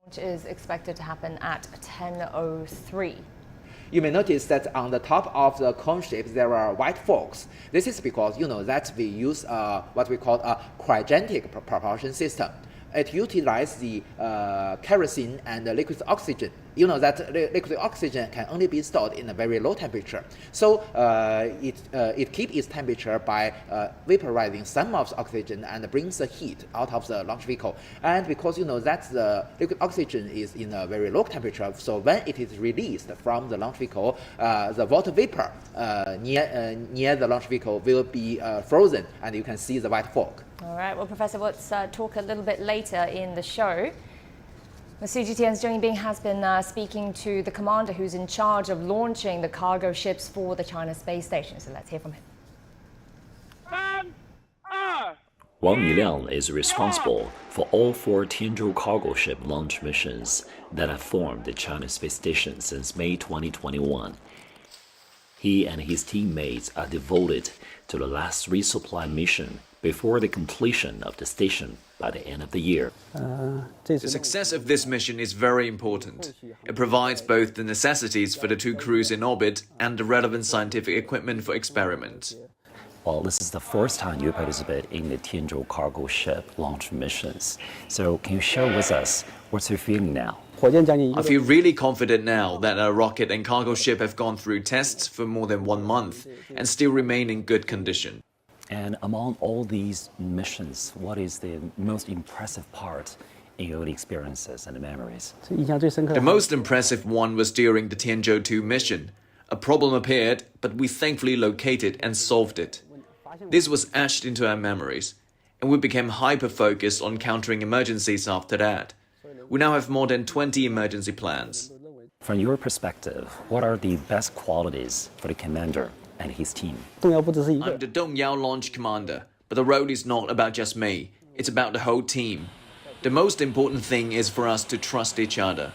Which is expected to happen at 10:03. You may notice that on the top of the cone shape there are white forks. This is because that we use what we call a cryogenic propulsion system. It utilizes the kerosene and the liquid oxygen. You know that liquid oxygen can only be stored in a very low temperature. So it keeps its temperature by vaporizing some of the oxygen and brings the heat out of the launch vehicle. And because that the liquid oxygen is in a very low temperature, so when it is released from the launch vehicle, the water vapor near the launch vehicle will be frozen, and you can see the white fork. All right, well, Professor, let's talk a little bit later in the show. CGTN's Zheng Yibing has been speaking to the commander who's in charge of launching the cargo ships for the China space station. So let's hear from him. Wang Yiliang is responsible for all 4 Tianzhou cargo ship launch missions that have formed the China space station since May 2021. He and his teammates are devoted to the last resupply mission before the completion of the station by the end of the year. The success of this mission is very important. It provides both the necessities for the 2 crews in orbit and the relevant scientific equipment for experiments. Well, this is the first time you participate in the Tianzhou cargo ship launch missions. So can you share with us what's your feeling now? I feel really confident now that our rocket and cargo ship have gone through tests for more than 1 month and still remain in good condition. And among all these missions, what is the most impressive part in your experiences and memories? The most impressive one was during the Tianzhou 2 mission. A problem appeared, but we thankfully located and solved it. This was etched into our memories, and we became hyper-focused on countering emergencies after that. We now have more than 20 emergency plans. From your perspective, what are the best qualities for the commander and his team? I'm the Dongyao launch commander, but the role is not about just me. It's about the whole team. The most important thing is for us to trust each other.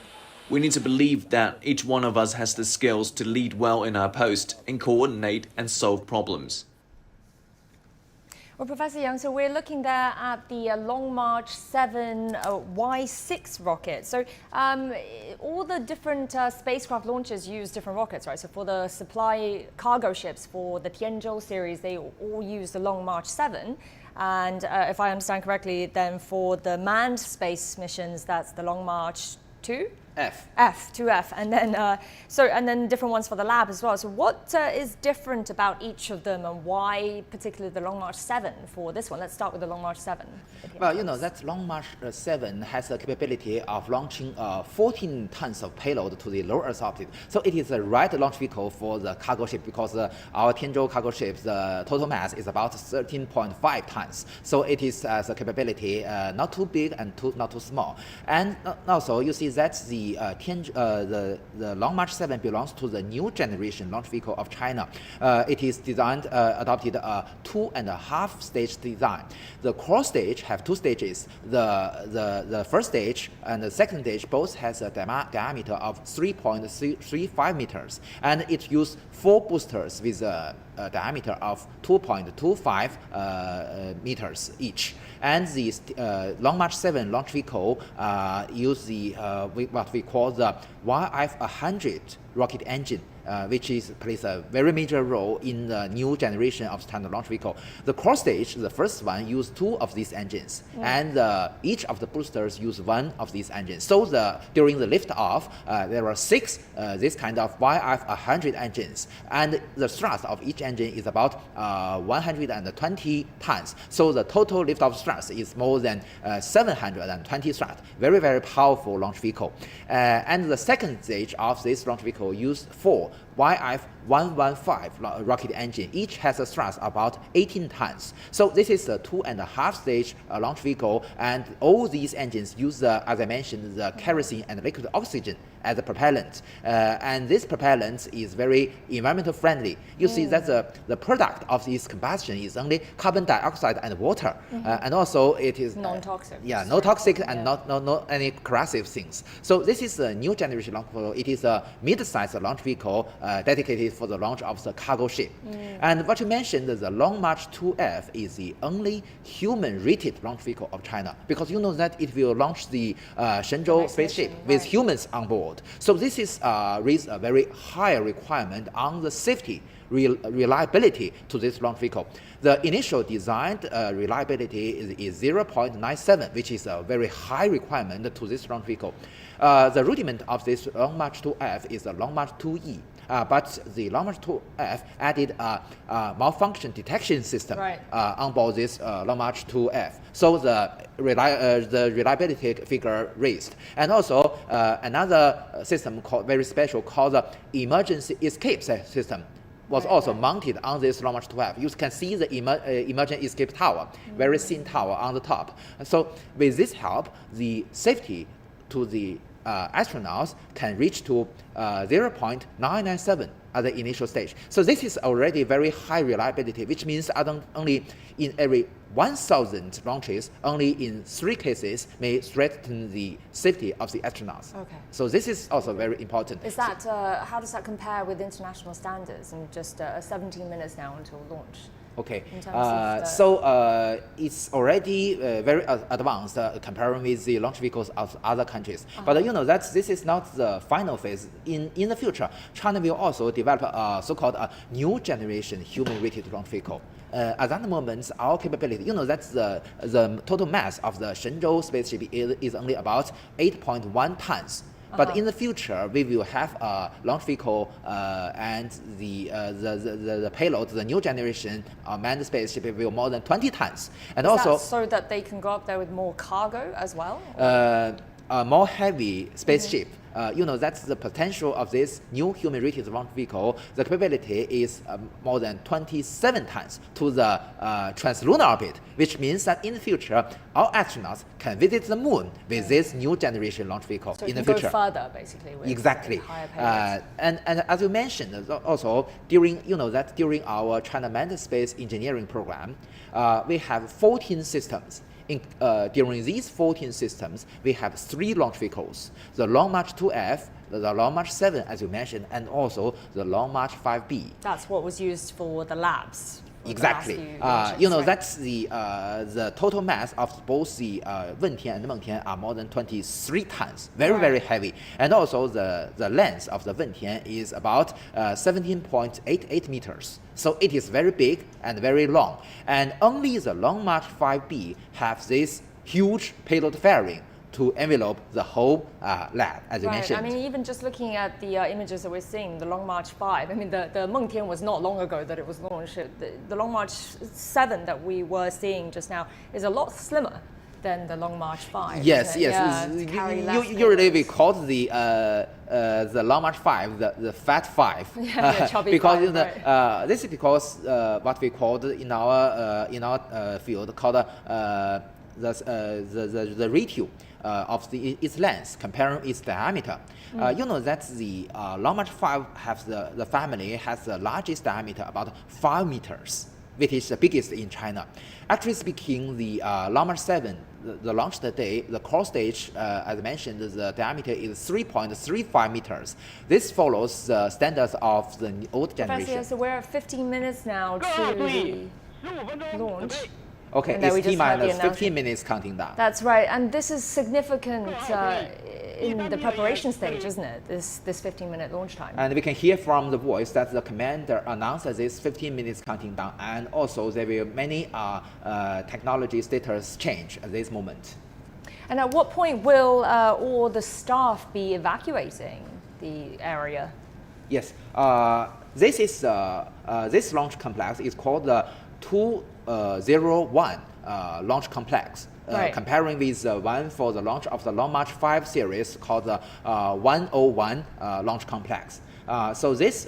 We need to believe that each one of us has the skills to lead well in our post and coordinate and solve problems. Well, Professor Yang, so we're looking there at the Long March 7 Y6 rocket. So all the different spacecraft launchers use different rockets, right? So for the supply cargo ships for the Tianzhou series, they all use the Long March 7. And if I understand correctly, then for the manned space missions, that's the Long March 2? F2F, and then and then different ones for the lab as well. So what is different about each of them, and why particularly the Long March 7 for this one? Let's start with the Long March 7. Well, that Long March 7 has the capability of launching 14 tons of payload to the low Earth orbit. So it is the right launch vehicle for the cargo ship, because our Tianzhou cargo ship, the total mass is about 13.5 tons. So it is a capability not too big and not too small. And also you see that the Long March 7 belongs to the new generation launch vehicle of China. It is adopted a 2.5 stage design. The core stage have 2 stages. The first stage and the second stage both has a diameter of 3.35 meters, and it uses 4 boosters with a diameter of 2.25 meters each. And the Long March 7 launch vehicle use what we call the YF-100 rocket engine, which plays a very major role in the new generation of standard launch vehicle. The core stage, the first one, used 2 of these engines, and each of the boosters use 1 of these engines. So during the liftoff, there are 6 this kind of YF-100 engines, and the thrust of each engine is about 120 tons. So the total liftoff thrust is more than 720 thrust. Very, very powerful launch vehicle. And the second stage of this launch vehicle used 4 YF-115 rocket engine. Each has a thrust about 18 tons. So this is a 2.5 stage launch vehicle, and all these engines use, as I mentioned, the kerosene and liquid oxygen as a propellant. And this propellant is very environmental friendly. You see that the product of this combustion is only carbon dioxide and water, and also it is non-toxic. No toxic and not any corrosive things. So this is a new generation launch vehicle. It is a mid-sized launch vehicle dedicated for the launch of the cargo ship. And what you mentioned, the Long March 2F is the only human-rated launch vehicle of China, because you know that it will launch the Shenzhou spaceship with humans on board. So this is raise a very high requirement on the safety reliability to this launch vehicle. The initial designed reliability is 0.97, which is a very high requirement to this launch vehicle. The rudiment of this Long March 2F is the Long March 2E. But the Long March 2F added a malfunction detection system on board this Long March 2F. So the reliability figure raised. And also another system very special called the emergency escape system was also mounted on this Long March 2F. You can see the emergency escape tower, very thin tower on the top. So with this help, the safety to the astronauts can reach to 0.997 at the initial stage. So this is already very high reliability, which means only in every 1,000 launches, only in 3 cases may threaten the safety of the astronauts. Okay. So this is also very important. Is that how does that compare with international standards in just 17 minutes now until launch? Okay, in terms of so it's already very advanced comparing with the launch vehicles of other countries. But you know that this is not the final phase. In the future, China will also develop a so-called new generation human-rated launch vehicle. At that moment, our capability, you know, that's the total mass of the Shenzhou spaceship is only about 8.1 tons. But in the future, we will have a launch vehicle and the payload, the new generation manned spaceship will more than 20 tons. And Is also, that so that they can go up there with more cargo as well? a more heavy spaceship. You know, that's the potential of this new human-rated launch vehicle. The capability is more than 27 tons to the translunar orbit, which means that in the future, our astronauts can visit the moon with this new generation launch vehicle So in the it can future. go further, basically. With Exactly. higher payloads. And as you mentioned, also during during our China Manned Space Engineering program, we have 14 systems. During these 14 systems, we have 3 launch vehicles: the Long March 2F, the Long March 7, as you mentioned, and also the Long March 5B. That's what was used for the labs. Exactly. You know, that's the total mass of both the Wentian and Mengtian are more than 23 tons, very heavy. And also the length of the Wentian is about 17.88 meters. So it is very big and very long. And only the Long March 5B have this huge payload fairing to envelope the whole lab, as you mentioned. I mean, even just looking at the images that we're seeing, the Long March 5, I mean, the Mengtian was not long ago that it was launched. The Long March 7 that we were seeing just now is a lot slimmer than the Long March 5. Yes, Yeah, usually we call the Long March 5 the Fat 5. Yeah, chubby because 5, you know, this is because what we called in our field called the ratio of its length comparing its diameter. You know that the Long March 5 has the family has the largest diameter, about 5 meters, which is the biggest in China. Actually speaking, the Long March 7, the launch day, the core stage, as I mentioned, the diameter is 3.35 meters. This follows the standards of the old generation. Professor, so we're at 15 minutes now to the launch. Okay, it's T-minus 15 minutes counting down. That's right, and this is significant in the preparation stage, isn't it? This 15-minute launch time. And we can hear from the voice that the commander announced this 15 minutes counting down, and also there will many technology status change at this moment. And at what point will all the staff be evacuating the area? Yes, this is this launch complex is called the 201 launch complex. Comparing with the one for the launch of the Long March 5 series called the 101 launch complex. So this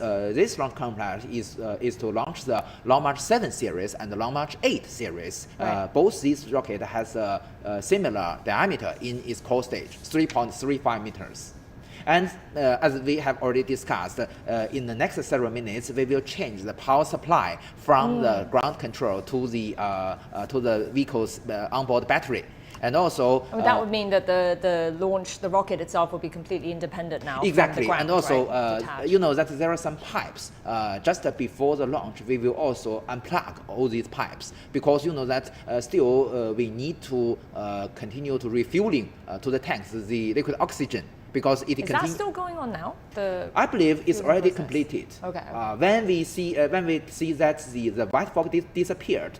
launch complex is to launch the Long March 7 series and the Long March 8 series. Both these rockets has a similar diameter in its core stage, 3.35 meters. And as we have already discussed, in the next several minutes, we will change the power supply from the ground control to the vehicle's onboard battery. And also that would mean that the rocket itself will be completely independent now. exactly. From the ground, And also, right? Detached. you know that there are some pipes. Just before the launch, we will also unplug all these pipes because you know that still we need to continue to refueling to the tanks the liquid oxygen. Because it Is that still going on now? I believe it's already process? completed. Okay. When we see that the white fog disappeared,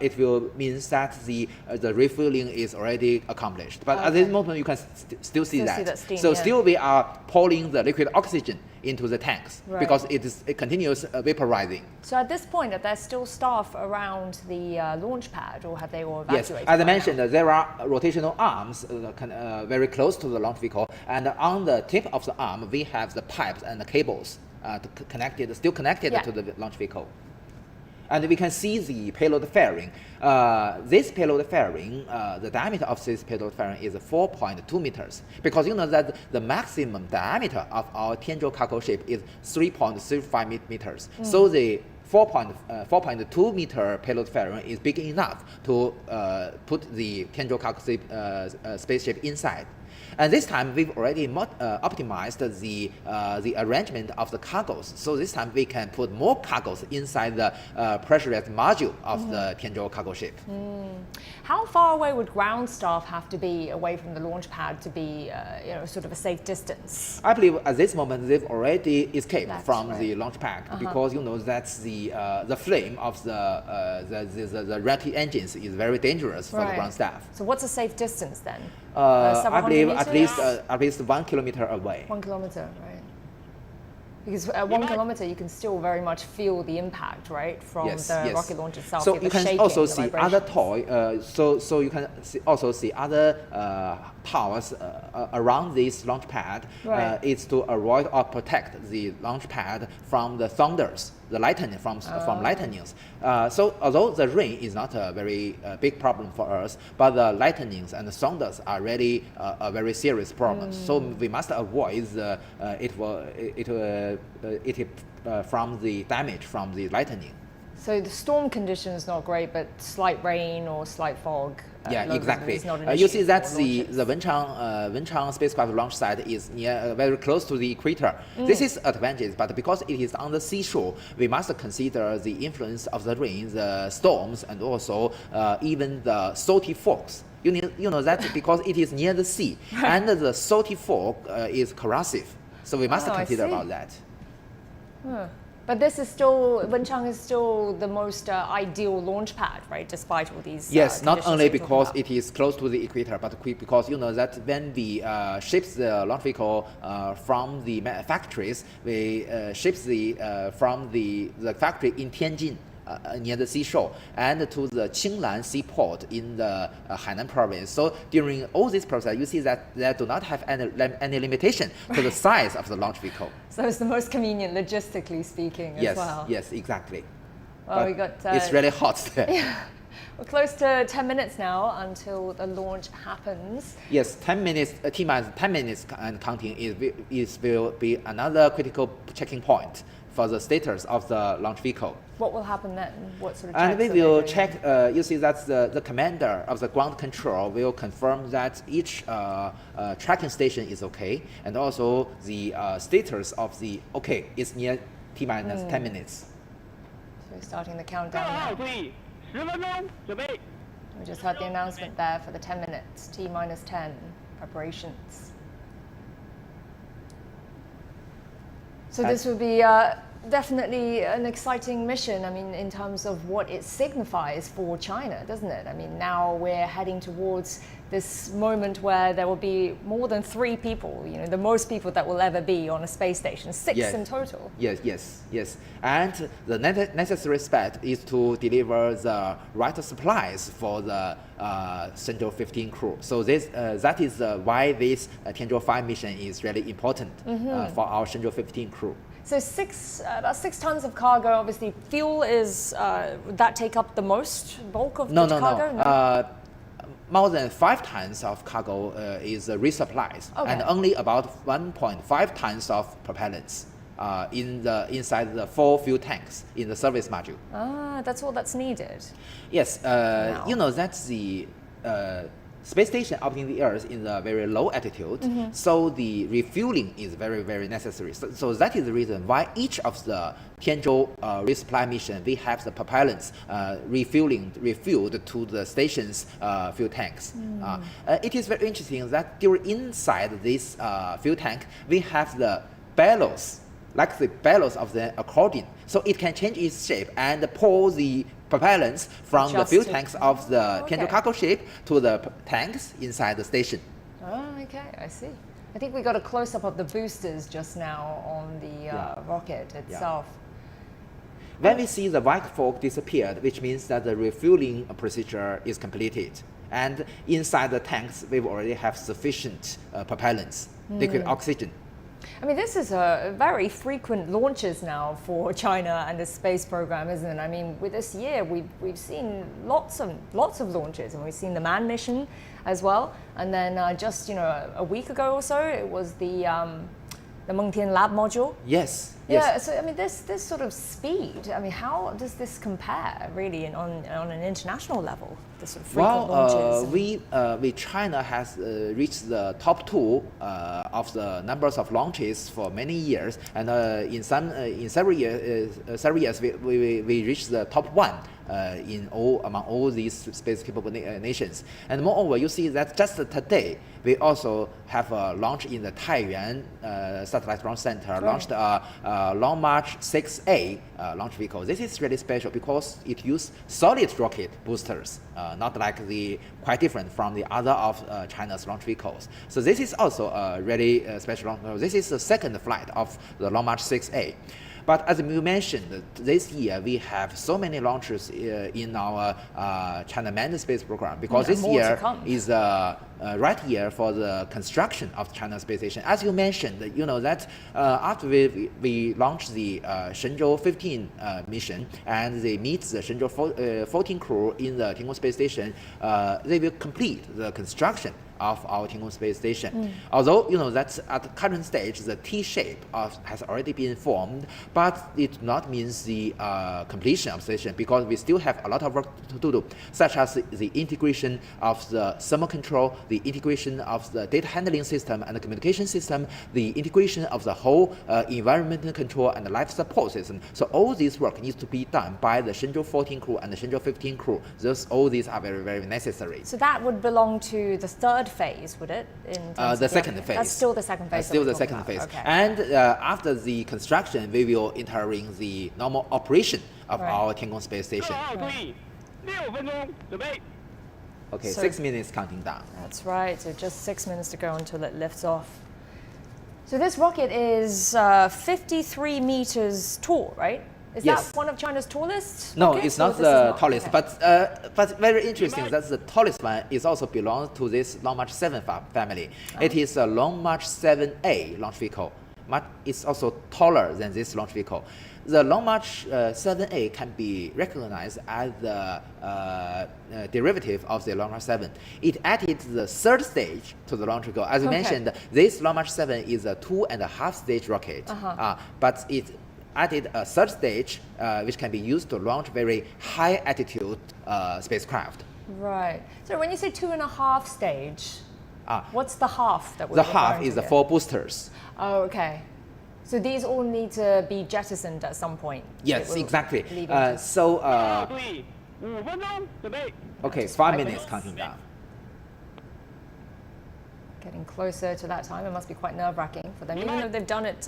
it will means that the refueling is already accomplished. But at this moment, you can still see that. Steam, so yeah. still we are pouring the liquid oxygen into the tanks Right. because it continues vaporizing. So at this point, are there still staff around the launch pad, or have they all Yes, evacuated? as I by mentioned, now? there are rotational arms very close to the launch vehicle, and on the tip of the arm, we have the pipes and the cables still connected Yeah. to the launch vehicle. And we can see the payload fairing. This payload fairing, the diameter of this payload fairing is 4.2 meters. Because you know that the maximum diameter of our Tianzhou cargo ship is 3.35 meters. So the 4.2 meter payload fairing is big enough to put the Tianzhou cargo ship, spaceship inside. And this time we've already optimized the arrangement of the cargoes. So this time we can put more cargoes inside the pressurized module of the Tianzhou cargo ship. How far away would ground staff have to be away from the launch pad to be, sort of a safe distance? I believe at this moment they've already escaped That's from right. the launch pad because you know that's the flame of the rocket engines is very dangerous for the Right. ground staff. So what's a safe distance then? I Several believe hundred at least 1 kilometer away. 1 kilometer, right? Because at 1 kilometer, you can still very much feel the impact, right, from the rocket launch itself. So the you can shaking, also the see other vibrations. so you can also see other towers around this launch pad. Right. It's to avoid or protect the launch pad from the thunders, the lightning from lightnings. So although the rain is not a very big problem for us, but the lightnings and the thunders are really a very serious problem. So we must avoid from the damage from the lightning. So the storm conditions not great, but slight rain or slight fog. Yeah, low exactly. is not an You issue see that for the launches. Wenchang spacecraft launch site is very close to the equator. This is advantage, but because it is on the seashore, we must consider the influence of the rain, the storms, and also even the salty fogs. You know that because it is near the sea, and the salty fog is corrosive. So we must Oh, I consider see. about that. But this is still, Wenchang is still the most ideal launch pad, right? Despite all these Yes, not conditions only you're talking because about. it is close to the equator, but because you know that when we ship the launch vehicle from the factories, we ship from the factory in Tianjin. Near the seashore and to the Qinglan seaport in the Hainan province. So during all this process, you see that they do not have any limitation to the size of the launch vehicle. So it's the most convenient, logistically speaking, as well. Yes, exactly. Well, But we got. it's really hot there. We're close to 10 minutes now until the launch happens. Yes, 10 minutes, T-minus 10 minutes and counting will be another critical checking point for the status of the launch vehicle. What will happen then? What sort of And checks we are they will doing? check, you see that the commander of the ground control will confirm that each tracking station is okay, and also the status of the okay is near T-minus 10 minutes. So we're starting the countdown now. 注意，10分钟，准备。 We just heard the announcement there for the 10 minutes, T-minus 10 preparations. So this would be definitely an exciting mission. I mean, in terms of what it signifies for China, doesn't it? I mean, now we're heading towards this moment where there will be more than 3 people, the most people that will ever be on a space station, 6 Yes. in total. Yes. And the necessary step is to deliver the right supplies for the Shenzhou 15 crew. So that is why this Tianzhou 5 mission is really important for our Shenzhou 15 crew. So about 6 tons of cargo. Obviously, fuel is would that take up the most bulk of the cargo? No. More than 5 tons of cargo is resupplies, Okay. and only about 1.5 tons of propellants inside the 4 fuel tanks in the service module. That's all that's needed. Yes, Wow. you know that's space station orbiting the Earth in a very low altitude, so the refueling is very, very necessary. So that is the reason why each of the Tianzhou resupply mission, we have the propellants refilled to the station's fuel tanks. It is very interesting that inside this fuel tank, we have the bellows, like the bellows of the accordion. So it can change its shape and pull the propellants from the fuel tanks of the Tianzhou cargo ship to the tanks inside the station. Oh, okay, I see. I think we got a close-up of the boosters just now on the rocket itself. When we see the white fog disappeared, which means that the refueling procedure is completed. And inside the tanks, we already have sufficient propellants, liquid oxygen. I mean, this is a very frequent launches now for China and the space program, isn't it? I mean, with this year, we've seen lots of launches, and we've seen the manned mission as well. And then just a week ago or so, it was the Mengtian Lab module. Yes. Yeah, so I mean, this sort of speed, I mean, how does this compare really on an international level, the sort of frequent launches? China has reached the top 2 of the numbers of launches for many years, and in several years we reached the top 1 among all these space capable nations. And moreover, you see that just today we also have a launch in the Taiyuan Satellite Launch Center, launched Long March 6A launch vehicle. This is really special because it uses solid rocket boosters, not like quite different from the other of China's launch vehicles. So this is also a really special launch. This is the second flight of the Long March 6A. But as you mentioned, this year we have so many launches in our China manned space program, because this year is the right year for the construction of China space station. As you mentioned, that after we launched the Shenzhou 15 mission and they meet the Shenzhou 14 crew in the Tiangong space station, they will complete the construction of our Tiangong space station. Although that at the current stage the T shape has already been formed, but it not means the completion of the station, because we still have a lot of work to do, such as the integration of the thermal control, the integration of the data handling system and the communication system, the integration of the whole environmental control and the life support system. So all this work needs to be done by the Shenzhou 14 crew and the Shenzhou 15 crew. All these are very, very necessary. So that would belong to the third phase, would it? The second phase. That's still the second phase. Still the second phase. Okay. And after the construction, we will entering the normal operation of our Tiangong space station. Okay, So- 6 minutes counting down. That's right. So just 6 minutes to go until it lifts off. So this rocket is 53 meters tall, right? Is Yes. that one of China's tallest? No, rockets, it's or not this is the not? tallest, Okay. but very interesting that the tallest one is also belongs to this Long March 7 family. It is a Long March 7A launch vehicle. It's also taller than this launch vehicle. The Long March 7A can be recognized as the derivative of the Long March 7. It added the third stage to the launch vehicle. As you mentioned, this Long March 7 is a 2.5 stage rocket, but it added a third stage, which can be used to launch very high altitude spacecraft. Right. So when you say 2.5 stage, what's the half that we're The half referring is to the here? 4 boosters. Oh, okay. So these all need to be jettisoned at some point. Yes, It will exactly. leave into-注意，5分钟，准备。 Okay, Just 5 5 minutes minutes. counting down. Getting closer to that time, it must be quite nerve-wracking for them, even though they've done it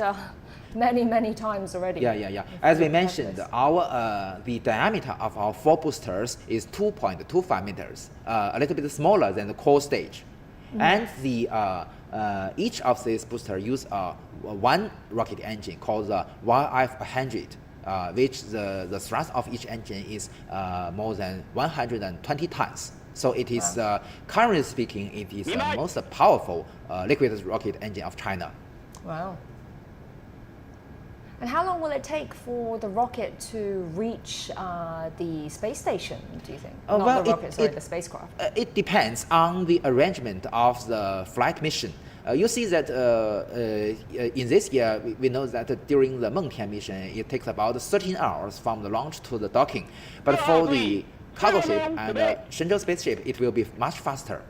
many, many times already. Yeah. As we mentioned, the diameter of our 4 boosters is 2.25 meters, a little bit smaller than the core stage. And each of these boosters use one rocket engine called the YF-100, which the thrust of each engine is more than 120 tons. So it is, currently speaking, it is the most powerful liquid rocket engine of China. Wow. And how long will it take for the rocket to reach the space station, do you think? Not the rocket, sorry, the spacecraft. It depends on the arrangement of the flight mission. You see that in this year, we know that during the Mengtian mission, it takes about 13 hours from the launch to the docking. But for the cargo ship and Shenzhou spaceship, it will be much faster.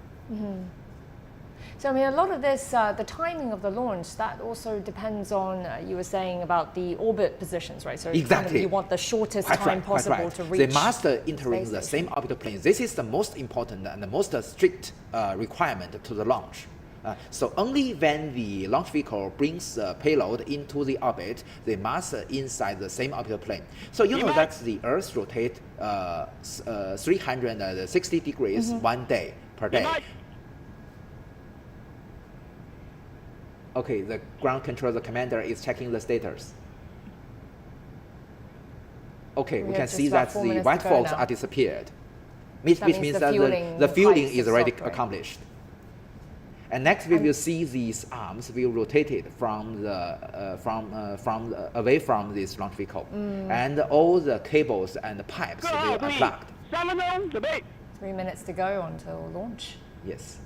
So I mean, a lot of this, the timing of the launch, that also depends on, you were saying about the orbit positions, right? So Exactly. you want the shortest Quite time right, quite possible right. to reach. They must entering space the station. same orbital plane. This is the most important and the most strict requirement to the launch. So only when the launch vehicle brings the payload into the orbit, they must inside the same orbital plane. So you know that the Earth rotates 360 degrees 1 day per day. Okay, the ground control, the commander is checking the status. Okay, we have can just see about that 4 the minutes white to go fogs now. are disappeared, which means means the that fueling the fueling pipes is are already stopped, right? accomplished. And next we will see these arms will rotate it from away from this launch vehicle, and all the cables and the pipes will unplugged. 3分钟，准备。 3 minutes to go until launch. Yes.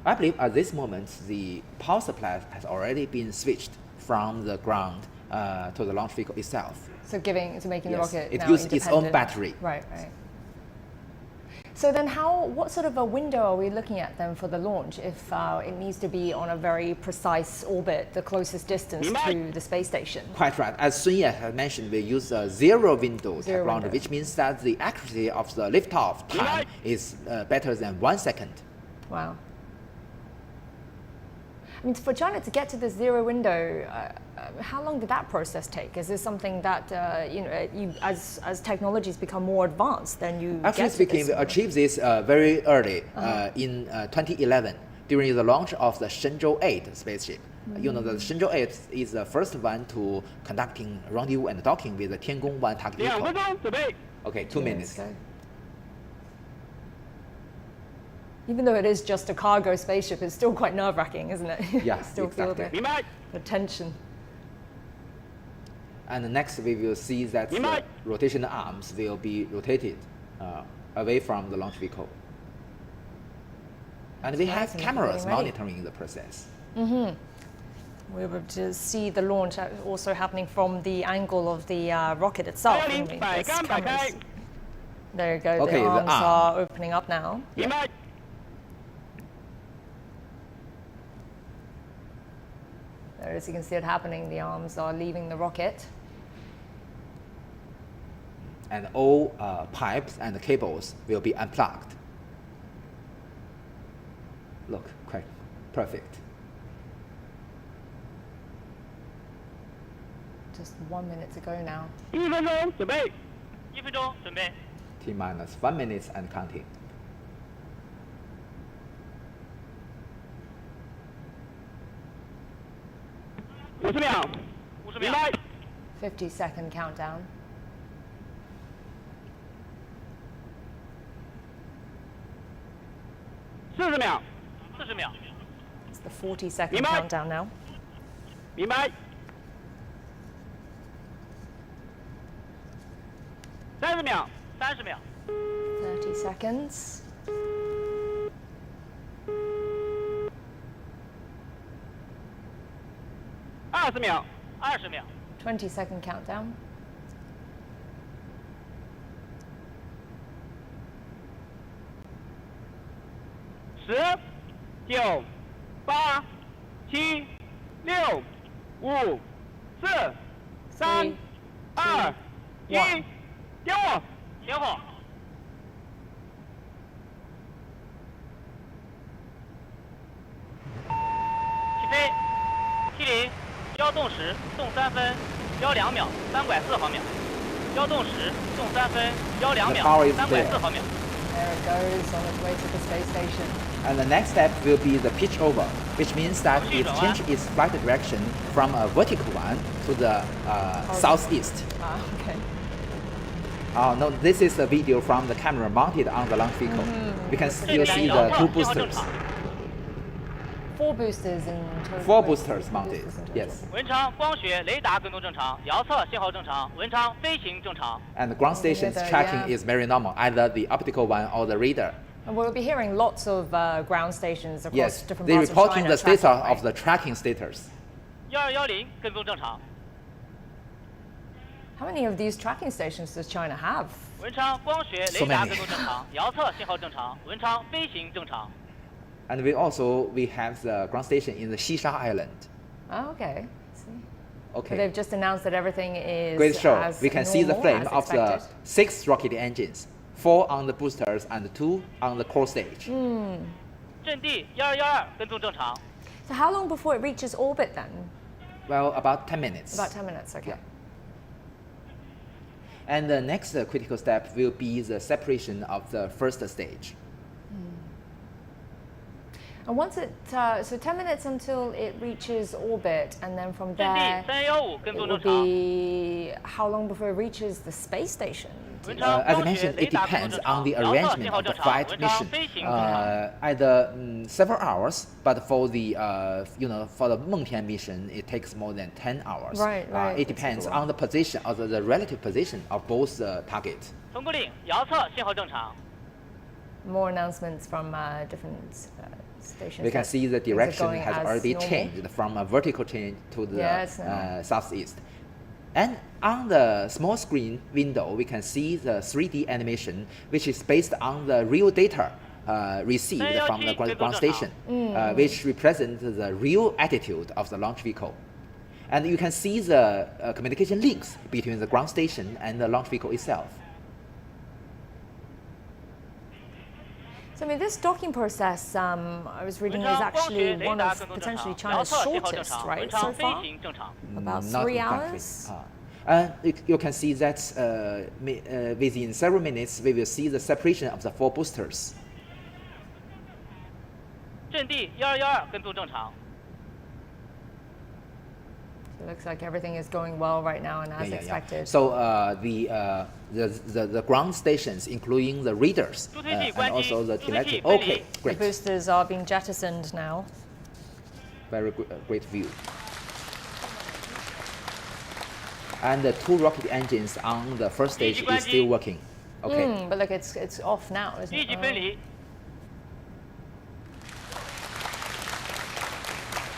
I believe at this moment the power supply has already been switched from the ground to the launch vehicle itself. So making the Yes, rocket it now uses its own independent. battery. Right. So then what sort of a window are we looking at then for the launch if it needs to be on a very precise orbit, the closest distance to the space station? Quite right. As Sun Ye had mentioned, we use a zero window Zero technology, window. which means that the accuracy of the liftoff time is better than 1 second. Wow. I mean, for China to get to this zero window, how long did that process take? Is this something that as technologies become more advanced, then you Actually get to speaking, this we achieved this very early in 2011 during the launch of the Shenzhou 8 spaceship. You know, the Shenzhou 8 is the first one to conducting rendezvous and docking with the Tiangong 1 target 2 分 vehicle. 钟，准备。 Okay, 2 minutes. Go. Even though it is just a cargo spaceship, it's still quite nerve-wracking, isn't it? Yeah, Still feel exactly. 明白。 the tension. And next we will see that the Nimai. rotation arms will be rotated away from the launch vehicle. And we have Nice, and cameras getting ready. monitoring the process. We're able to see the launch also happening from the angle of the rocket itself. 110 I mean, 摆 there's 杆摆 cameras. 开， There you go. Okay, the the arms arm. are opening up now. 明白。 There, as you can see it happening, the arms are leaving the rocket. And all pipes and cables will be unplugged. Look, quite perfect. Just 1 minute to go now. 1分钟，准备。 1分钟，准备。 T minus 1 minute and counting. 50秒， 50明秒。白。 50-second countdown. 40秒， 40秒。 It's the 40-second Nimai. countdown now. 明白。30秒， 30秒。 30 seconds. 20秒， 20秒。 20-second countdown. 10、9、8、7、6、5、4、3、2、1，点火！点火。起飞。70，焦动时动3分，焦2秒，3拐4毫秒。焦动时动3分，焦2 The 秒 power is ，3拐 there. 4毫秒。 There it goes on its way to the space station. And the next step will be the pitch over, which means that it changes its flight direction from a vertical one to the southeast. Ah, okay. No, this is a video from the camera mounted on the launch vehicle. We can still see the 2 boosters. 4 boosters in total. 4 Wait, boosters 4 mounted. boosters in total. Yes. 文昌光学雷达跟踪正常，遥测信号正常，文昌飞行正常。 And the ground station's Together, tracking yeah. is very normal, either the optical one or the radar. And we'll be hearing lots of ground stations across Yes, different they're parts of reporting China. the status tracking, of right? the tracking status. 1210跟踪正常。How many of these tracking stations does China have? 文昌光学 So 雷达 many. 跟踪正常，遥测信号正常，文昌飞行正常。 And we have the ground station in the Xisha Island. Oh, okay. See. But Okay. they've just announced that evereverything is Great show. as We can see the normal, flame as of the expected. 6 rocket engines, 4 on the boosters and 2 on the core stage. 阵地1212跟踪正常。 So how long before it reaches orbit then? Well, about 10 minutes. About 10 minutes, okay. Yeah. And the next critical step will be the separation of the first stage. And once it, so 10 minutes until it reaches orbit, and then from 阵地 there, 3115跟 it 踪 will 正常。 be how long before it reaches the space station? 文昌 As I 光学 mentioned, 雷 it 达跟踪 depends 正 on 常， the 遥测 arrangement 信号 of the 正常， flight 文昌 mission. 飞行正常。 Either several hours, but for the for the Mengtian mission, it takes more than 10 hours. Right, right. It That's depends cool. on the position or the relative position of both targets. 通过令，遥测信号正常。 More announcements from different stations. We can that see the things are direction going has as already normal. changed from a vertical change to the Yes, southeast. And on the small screen window, we can see the 3D animation, which is based on the real data received from the ground station, which represents the real attitude of the launch vehicle. And you can see the communication links between the ground station and the launch vehicle itself. So I mean, this docking process, I was reading, is 文昌光 actually 学雷 one 达 of 跟踪正 potentially 常，遥 China's 测信号正 shortest, 常， right, 文 so 昌飞 far? 行正常。 About Not 3 exactly. hours? And you can see that within several minutes, we will see the separation of the 4 boosters. 阵地1212跟踪正常。 It looks like everything is going well right now and as expected. So the ground stations, including the readers and also the telemetry. Okay, The great. boosters are being jettisoned now. Very great view. And the 2 rocket engines on the first stage is still working. Okay. But look, it's off now, isn't 预 it? 计分离。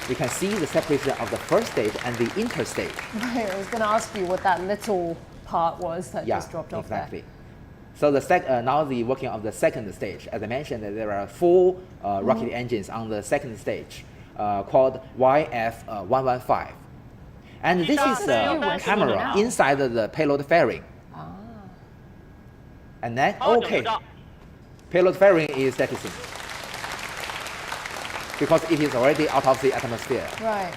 We can see the separation of the first stage and the interstage. Right, I was going to ask you what that little part was that Yeah, just dropped off exactly. So now the working of the second stage. As I mentioned, there are 4 rocket engines on the second stage called YF-115. And this is a camera inside the payload fairing. And then, 好， okay, 整不到。 payload fairing is jettisoned because it is already out of the atmosphere. there. Right.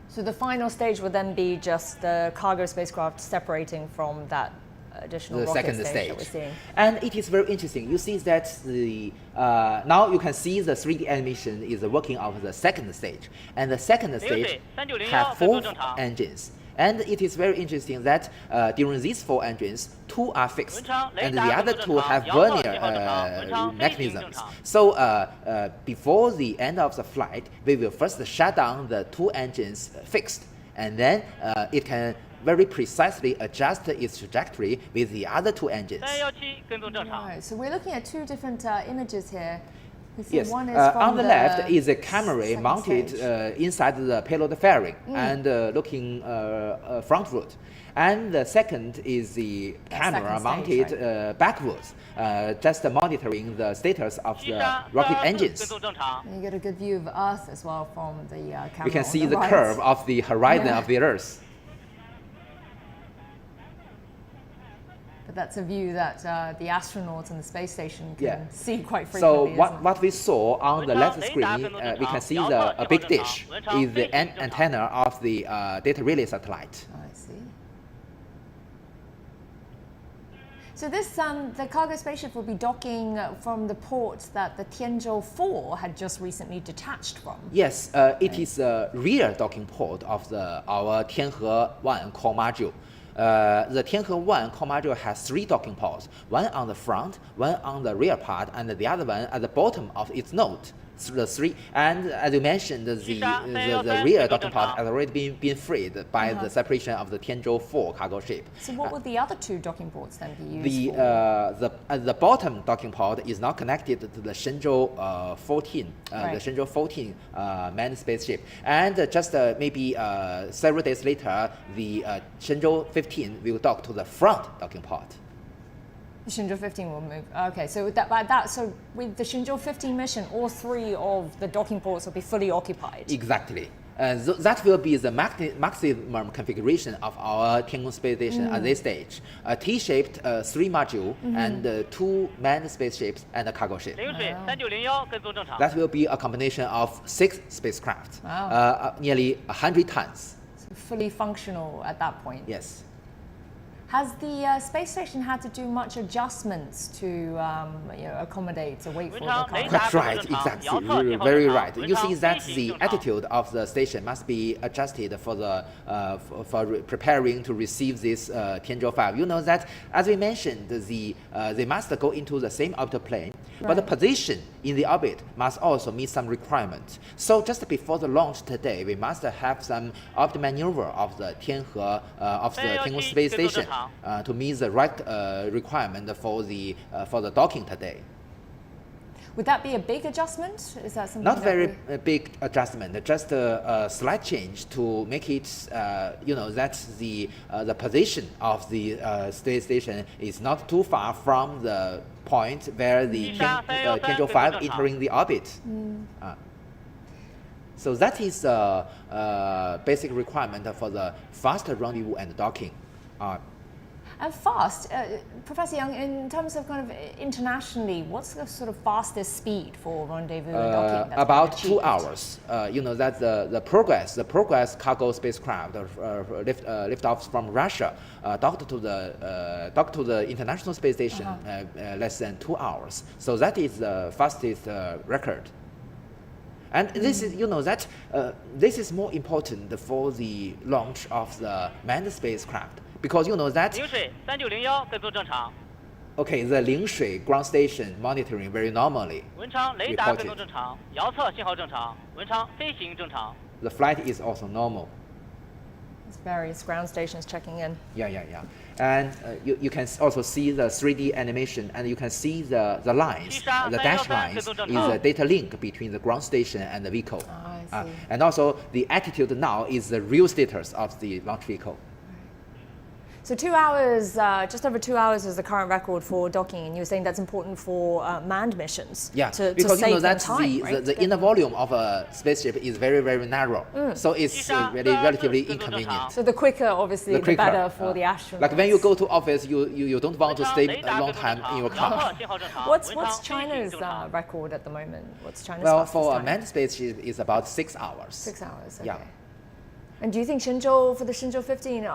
So the final stage would then be just the cargo spacecraft separating from that additional The rocket second stage that we're seeing. And it is very interesting. You see that now you can see the 3D animation is working of the second stage, and the second stage have 4 engines. And it is very interesting that during these 4 engines, 2 are fixed, and the other 2 have vernier mechanisms. So before the end of the flight, we will first shut down the 2 engines fixed, and then it can very precisely adjust its trajectory with the other 2 engines. 317跟踪正常。 Right, so we're looking at 2 different images here. You see Yes, one is on from the left is a second camera mounted stage. inside the payload fairing and looking frontward. And the second is the camera second stage, mounted backwards, just monitoring the status of the rocket 724 engines. 跟踪正常。 And you get a good view of Earth as well from the camera. We can on see the right. curve of the horizon of the Earth. But that's a view that the astronauts and the space station can Yeah. see quite So frequently. isn't it? what we saw on the left screen, we can see a big dish is the antenna of the data relay satellite. I see. So this, the cargo spaceship will be docking from the port that the Tianzhou 4 had just recently detached from. Yes, it is a rear docking port of our Tianhe 1 core module. The Tianhe 1 core module has 3 docking ports, one on the front, one on the rear part, and the other one at the bottom of its node. the three, and as you mentioned, the rear docking pod has already been freed by the separation of the Tianzhou 4 cargo ship. So what would the other two docking ports then be used The bottom docking pod is not connected to the Shenzhou 14, Right. the Shenzhou 14 manned spaceship, and just maybe several days later, the Shenzhou 15 will dock to the front docking pod. The Shenzhou 15 will move. Okay, so so with the Shenzhou 15 mission, all three of the docking ports will be fully occupied. Exactly. That will be the maximum configuration of our Tiangong space station at this stage. A T-shaped 3-module and 2 manned spaceships and a cargo ship. 零水3901跟踪正常。 That will be a combination of 6 spacecraft, Wow. nearly 100 tons. So fully functional at that point. Yes. Has the space station had to do much adjustments to accommodate or wait for the cargo? Quite right, exactly, very right. You see that the attitude of the station must be adjusted for the preparing to receive this Tianzhou 5. You know that, as we mentioned, they must go into the same orbit plane, but the position in the orbit must also meet some requirements. So just before the launch today, we must have some orbit maneuver of the Tianhe of the Tiangong space station to meet the right requirement for the docking today. Would that be a big adjustment? Is that something? Not very big adjustment, just a slight change to make it, that the position of the space station is not too far from the point where the Tianzhou 5 entering the orbit. So that is a basic requirement for the fast rendezvous and docking. And fast, Professor Yang, in terms of kind of internationally, what's the sort of fastest speed for rendezvous and docking? That's About been 2 achieved? hours. That the Progress cargo spacecraft lift off from Russia docked to the International Space Station less than 2 hours. So that is the fastest record. And this is, this is more important for the launch of the manned spacecraft. Because you know that 零水3901跟踪正常。 okay, the Lingshui ground station monitoring very normally. 文昌雷达跟踪正常，遥测信号正常，文昌飞行正常。 The flight is also normal. There's various ground stations checking in. Yeah. And you can also see the 3D animation, and you can see the lines, the dash lines is a data link between the ground station and the vehicle. I see. And also the attitude now is the real status of the launch vehicle. So 2 hours, just over 2 hours is the current record for docking, and you're saying that's important for manned missions. Yeah, to because save you know that time, right? the inner volume of a spaceship is very, very narrow. So it's really relatively inconvenient. So the quicker, obviously, the better for the astronauts. Like when you go to office, you don't want to stay a long time in your car. 信号正常。 What's China's record at the moment? What's China's Well, fastest for a time? manned spaceship, it's about 6 hours. 6 hours, okay. Yeah. And do you think for the Shenzhou 15,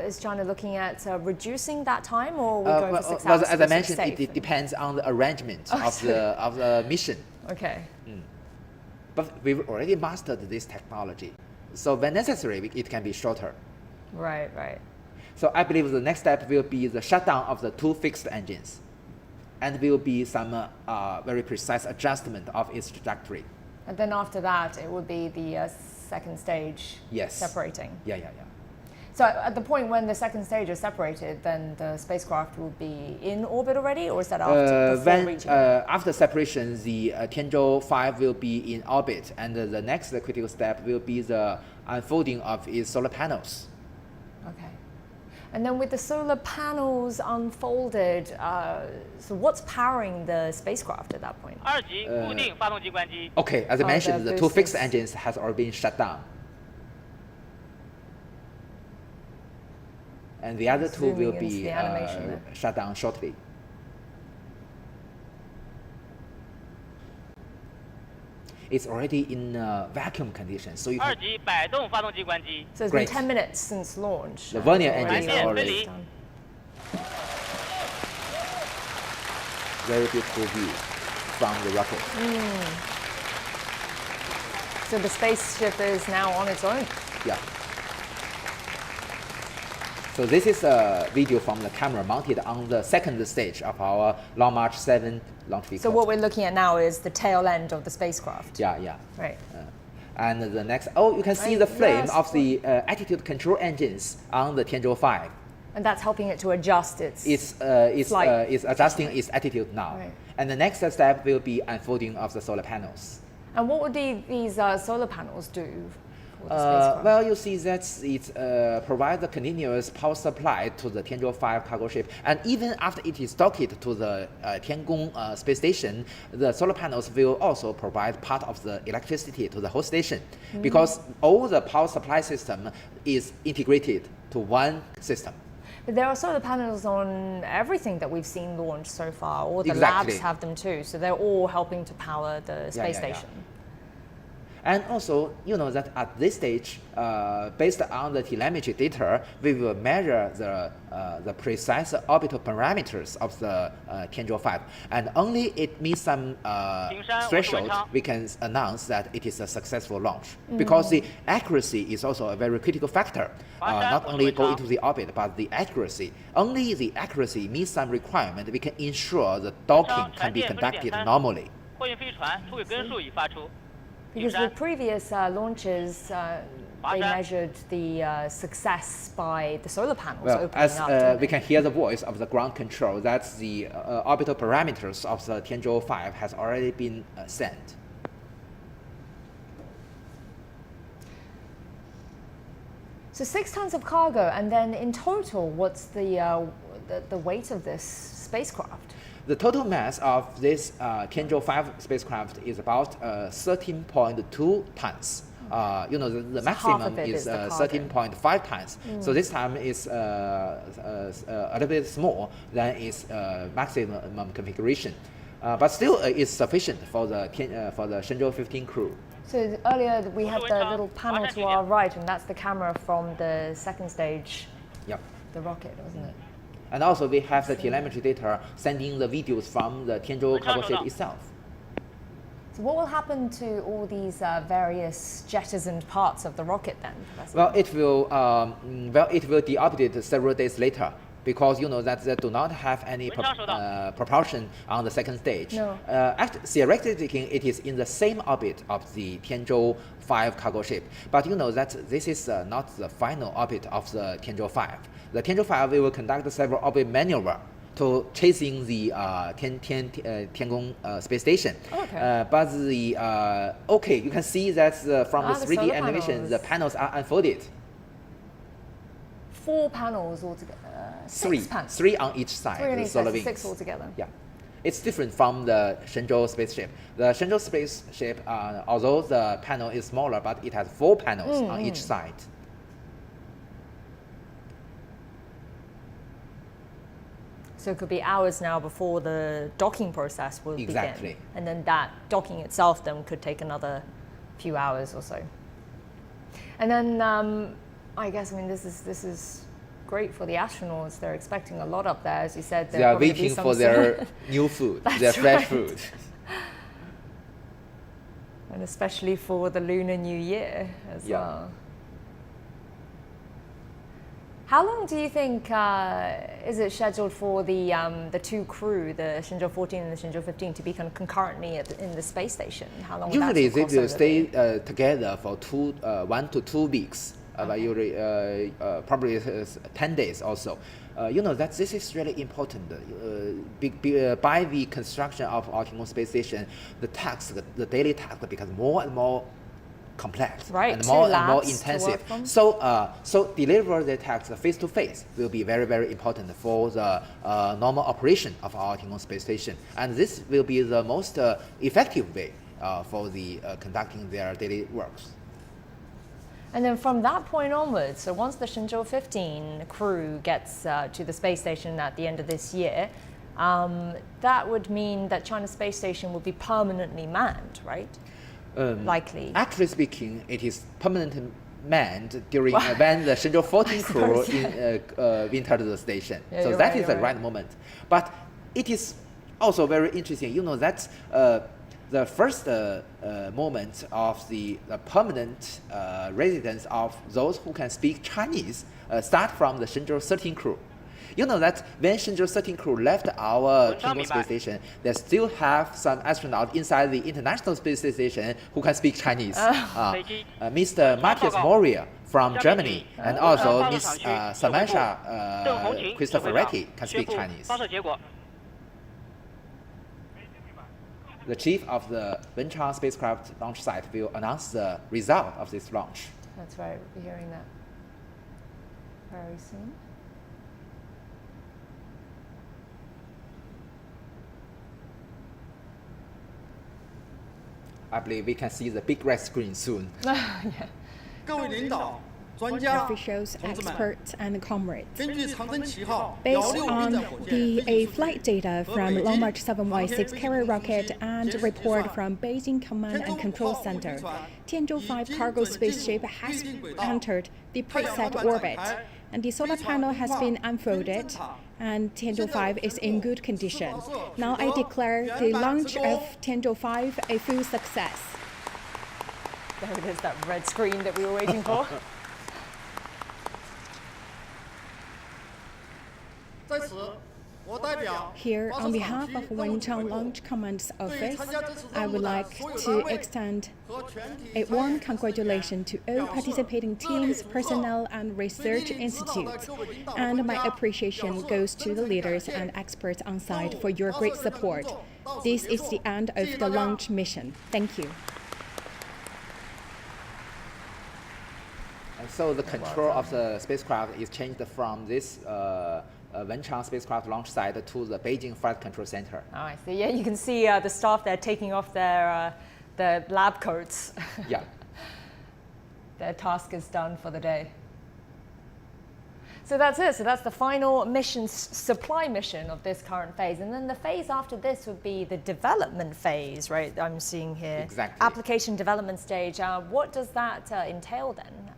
is China looking at reducing that time, or are we going for 6 hours? As I mentioned, it depends on the arrangement of the mission. Okay. But we've already mastered this technology, so when necessary, it can be shorter. Right. So I believe the next step will be the shutdown of the 2 fixed engines, and will be some very precise adjustment of its trajectory. And then after that, it would be the second stage separating. Yeah. So at the point when the second stage is separated, then the spacecraft will be in orbit already, or is that after reaching? After separation, the Tianzhou 5 will be in orbit, and the next critical step will be the unfolding of its solar panels. Okay. And then with the solar panels unfolded, so what's powering the spacecraft at that point? 二级固定发动机关机。 Okay, as I mentioned, the the 2 fixed boosters. engines has already been shut down. And the other 2 will Zooming into be the animation there. shut down shortly. It's already in vacuum condition, so you 二 can, 级摆动发动机关机。 So it's been Great. 10 minutes since launch. The vernier and engines are already already- done. very beautiful view from the rocket. So the spaceship is now on its own. Yeah. So this is a video from the camera mounted on the second stage of our Long March 7 launch vehicle. So what we're looking at now is the tail end of the spacecraft. Yeah. Right. And the next, you can see Right, the flame yes. of the attitude control engines on the Tianzhou 5. And that's helping it to adjust its It's adjusting its attitude now. Right. And the next step will be unfolding of the solar panels. And what would these solar panels do for the spacecraft? Well, you see that it provides a continuous power supply to the Tianzhou 5 cargo ship. And even after it is docked to the Tiangong space station, the solar panels will also provide part of the electricity to the whole station. Because all the power supply system is integrated to one system. But there are solar panels on everything that we've seen launched so far. All the Exactly. labs have them too. So they're all helping to power the space yeah. station. And also, you know that at this stage, based on the telemetry data, we will measure the precise orbital parameters of the Tianzhou 5. And only it meets some threshold, we can announce that it is a successful launch. Because the accuracy is also a very critical factor. Not only go into the orbit, but the accuracy. Only the accuracy meets some requirement, we can ensure the docking can be conducted normally. 货运飞船出轨根数已发出。 Because the previous launches, they measured the success by the solar panels Well, opening as up. didn't we they? can hear the voice of the ground control, that the orbital parameters of the Tianzhou 5 has already been sent. So 6 tons of cargo, and then in total, what's the weight of this spacecraft? The total mass of this Tianzhou 5 spacecraft is about 13.2 tons. You know, the maximum of it is is the cargo. 13.5 tons. So this time is a little bit small than its maximum configuration. But still is sufficient for the Shenzhou 15 crew. So earlier we had the little panel to our right, and that's the camera from the second stage, Yep. the rocket, wasn't it? And also we have the telemetry data sending the videos from the Tianzhou cargo ship itself. So what will happen to all these various jettisoned parts of the rocket then, Professor? Well, it will deorbited several days later, because you know that they do not have any propulsion on the second stage. No. Theoretically speaking, it is in the same orbit of the Tianzhou 5 cargo ship. But you know that this is not the final orbit of the Tianzhou 5. The Tianzhou 5 will conduct several orbit maneuver to chasing the Tiangong space station. Okay. But the you can see that from the the 3D solar animation, panels. the panels are unfolded. 4 panels altogether. 3 panels. 3 on each side. 3 on the each solar side, wings. 6 altogether. Yeah, it's different from the Shenzhou spaceship. The Shenzhou spaceship, although the panel is smaller, but it has 4 panels on each side. So it could be hours now before the docking process will Exactly. begin. And then that docking itself then could take another few hours or so. And then I guess, I mean, this is great for the astronauts. They're expecting a lot up there. As you said, They are probably be waiting some for their new food, their fresh right. food. And especially for the Lunar New Year as Yeah. well. How long do you think is it scheduled for the 2 crew, the Shenzhou 14 and the Shenzhou 15, to be kind of concurrently in the space station? How long? would that Usually sort of they will crossover stay be? together for 1 to 2 weeks, but usually probably 10 days also. You know that this is really important. By the construction of our Tiangong space station, the daily task becomes more and more complex Right, and 2 more labs to intensive. work from. So deliver the task face to face will be very, very important for the normal operation of our Tiangong space station, and this will be the most effective way for the conducting their daily works. And then from that point onwards, so once the Shenzhou 15 crew gets to the space station at the end of this year, that would mean that China space station will be permanently manned, right? Likely. Actually speaking, it is permanently manned during when the Shenzhou 14 crew entered the station. Yeah, So you're that right, is the you're right moment. But it is also very interesting. You know that the first moment of the permanent residence of those who can speak Chinese start from the Shenzhou 13 crew. You know that when Shenzhou 13 crew left our Tianzhou space station, they still have some astronauts inside the International Space Station who can speak Chinese. Mr. Matthias Moria from Germany and also Miss Samantha Cristoforetti can speak Chinese. The chief of the Wenchang spacecraft launch site will announce the result of this launch. That's right, we'll be hearing that very soon. I believe we can see the big red screen soon. Yeah. Officials, experts, and comrades. Based on the flight data from Long March 7Y6 carrier rocket and report from Beijing Command and Control Center, Tianzhou 5 cargo spaceship has entered the preset orbit, and the solar panel has been unfolded, and Tianzhou 5 is in good condition. Now I declare the launch of Tianzhou 5 a full success. There it is, that red screen that we were waiting for. Here, on behalf of Wenchang Launch Command's office, I would like to extend a warm congratulations to all participating teams, personnel, and research institutes. And my appreciation goes to the leaders and experts on site for your great support. This is the end of the launch mission. Thank you. And so the control of the spacecraft is changed from this Wenchang spacecraft launch site to the Beijing Flight Control Center. Oh, I see. Yeah, you can see the staff there taking off their lab coats. Yeah. Their task is done for the day. So that's it. So that's the final mission, supply mission of this current phase. And then the phase after this would be the development phase, right? I'm seeing here. Exactly. Application development stage. What does that entail then?